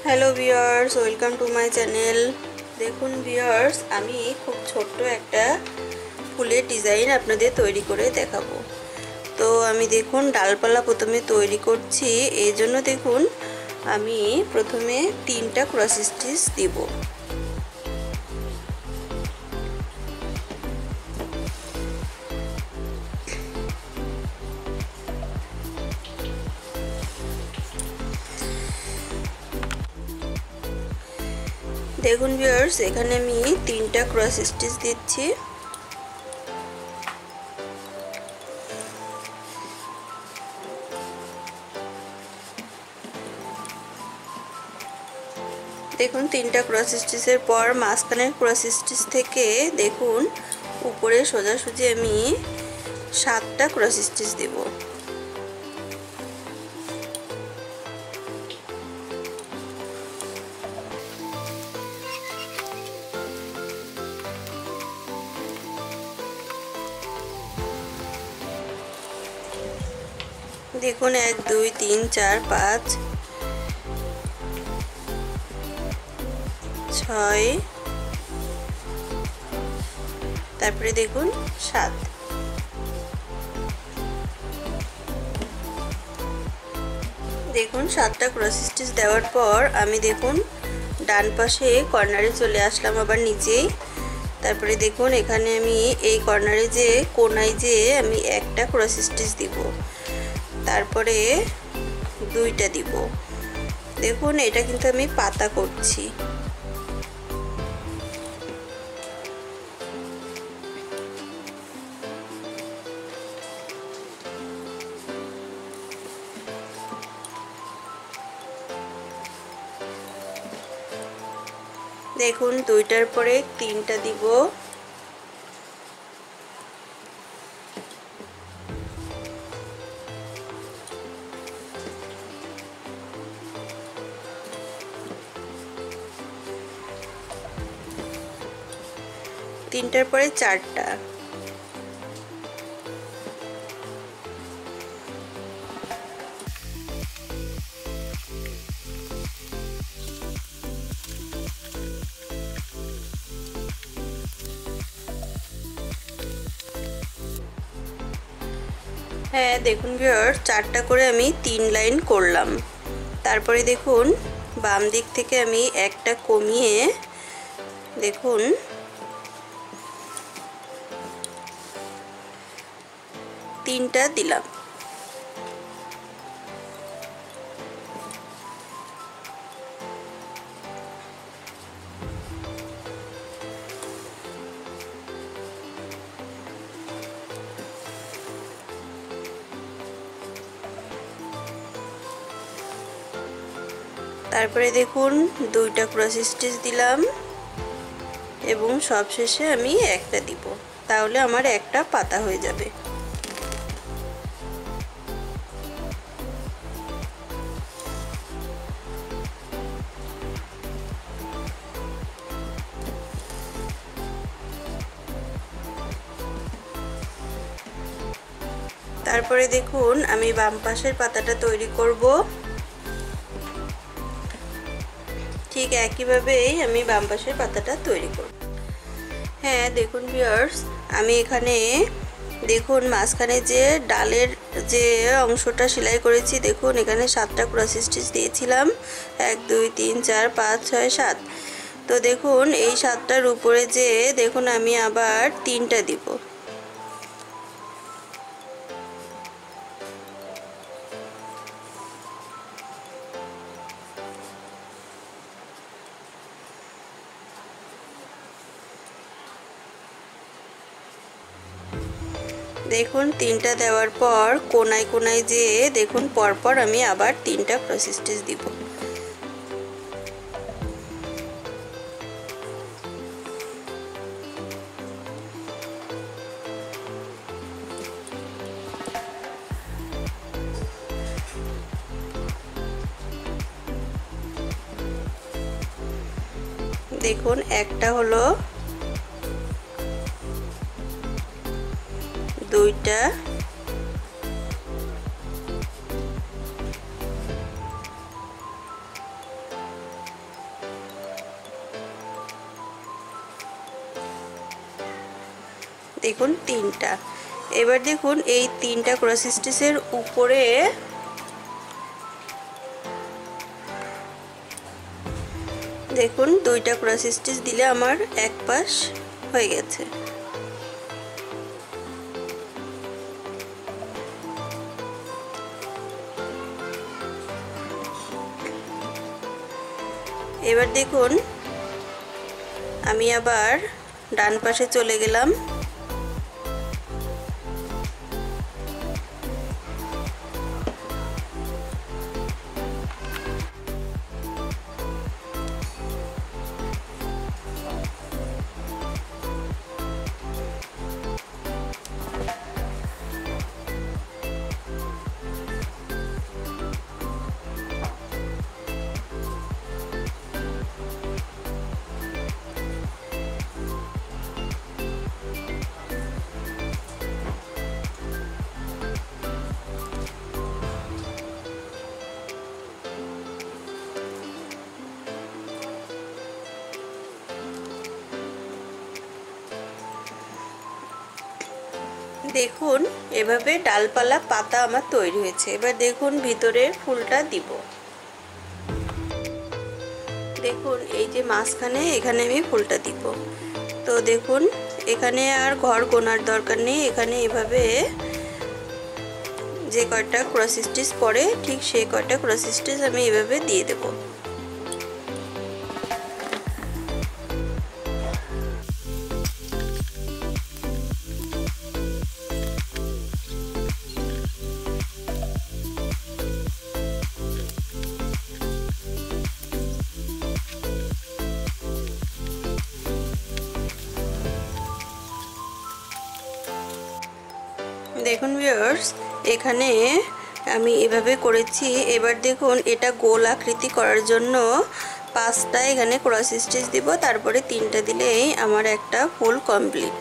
Hello viewers, welcome to my channel. দেখুন viewers, আমি খুব ছোট্ট একটা ফুলের ডিজাইন আপনাদের তৈরি করে দেখাবো। তো আমি দেখুন ডালপালা প্রথমে তৈরি করছি। এই জন্য দেখুন আমি প্রথমে 3টা ক্রস স্টিচ দিব। দেখুন ভিউয়ার্স, এখানে আমি 3টা ক্রস স্টিচ দিচ্ছি। দেখুন 3টা ক্রস স্টিচের পর মাঝখানের ক্রস স্টিচ থেকে দেখুন উপরে সোজাসুজি আমি 7টা ক্রস স্টিচ দেব। দেখুন 1 2 3 4 5 6, তারপরে দেখুন 7। দেখুন 7টা ক্রস স্টিচ দেওয়ার পর আমি দেখুন ডান পাশে কর্নারে চলে আসলাম আবার নিচেই। তারপরে দেখুন এখানে আমি এই কর্নারে যে কোনায় যে আমি একটা ক্রস স্টিচ দিব, তারপরে 2টা দিব। দেখুন এটা কিন্তু আমি পাতা করছি। দেখুন 2টার পরে 3টা দিব। তিনটার পরে 4টা। হ্যাঁ দেখুন ভিউয়ার্স, 4টা করে আমি 3 লাইন করলাম। তারপরে দেখুন বাম দিক থেকে আমি একটা কমিয়ে দেখুন 3টা দিলাম। তারপরে দেখুন 2টা ক্রস স্টিচ দিলাম এবং সবশেষে আমি একটা দিব, তাহলে আমার একটা পাতা হয়ে যাবে। তারপরে দেখুন আমি বাম পাশের পাতাটা তৈরি করব। ঠিক একইভাবেই আমি বাম পাশের পাতাটা তৈরি করব। হ্যাঁ দেখুন ভিউয়ার্স, আমি এখানে দেখুন মাঝখানে যে ডালের যে অংশটা সেলাই করেছি, দেখুন এখানে 7টা ক্রস স্টিচ দিয়েছিলাম। 1 2 3 4 5 6 7। তো দেখুন এই 7টার উপরে যে দেখুন আমি আবার 3টা দিব। দেখুন 3টা দেওয়ার পর কোনায় কোনায় যে দেখুন পরপর আমি আবার 3টা ক্রস স্টিচ দিব। দেখুন একটা হলো, 2টা, দেখুন 3টা। এবার দেখুন এই 3টা ক্রস স্টিচের উপরে দেখুন 2টা ক্রস স্টিচ দিলে আমার এক পাশ হয়ে গেছে। এবার দেখুন আমি আবার ডান পাশে চলে গেলাম। দেখুন এভাবে ডালপালা পাতা আমার তৈরি হয়েছে। এবার দেখুন ভিতরে ফুলটা দিব। দেখুন এই যে মাঝখানে এখানে আমি ফুলটা দিব। তো দেখুন এখানে আর ঘর কোনার দরকার নেই, এখানে এভাবে যে কয়টা ক্রস স্টিচ পরে ঠিক সেই কয়টা ক্রস স্টিচ আমি এভাবে দিয়ে দেব। দেখুন ভিউয়ার্স এখানে আমি এভাবে করেছি। এবার দেখুন এটা গোল আকৃতি করার জন্য 5টা এখানে ক্রস স্টিচ দিব, তারপরে 3টা দিলেই আমার একটা ফুল কমপ্লিট।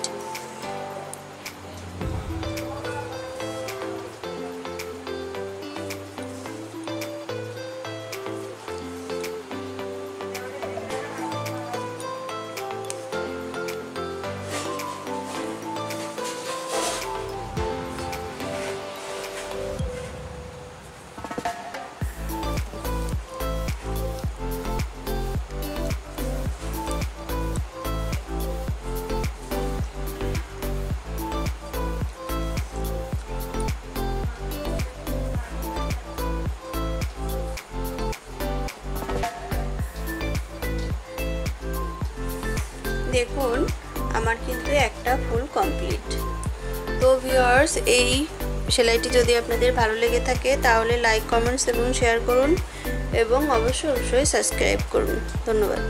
দেখুন আমার কিন্তু একটা ফুল কমপ্লিট। তো ভিউয়ার্স এই সেলাইটি যদি আপনাদের ভালো লেগে থাকে তাহলে লাইক, কমেন্টস এবং শেয়ার করুন এবং অবশ্যই সাবস্ক্রাইব করুন। ধন্যবাদ।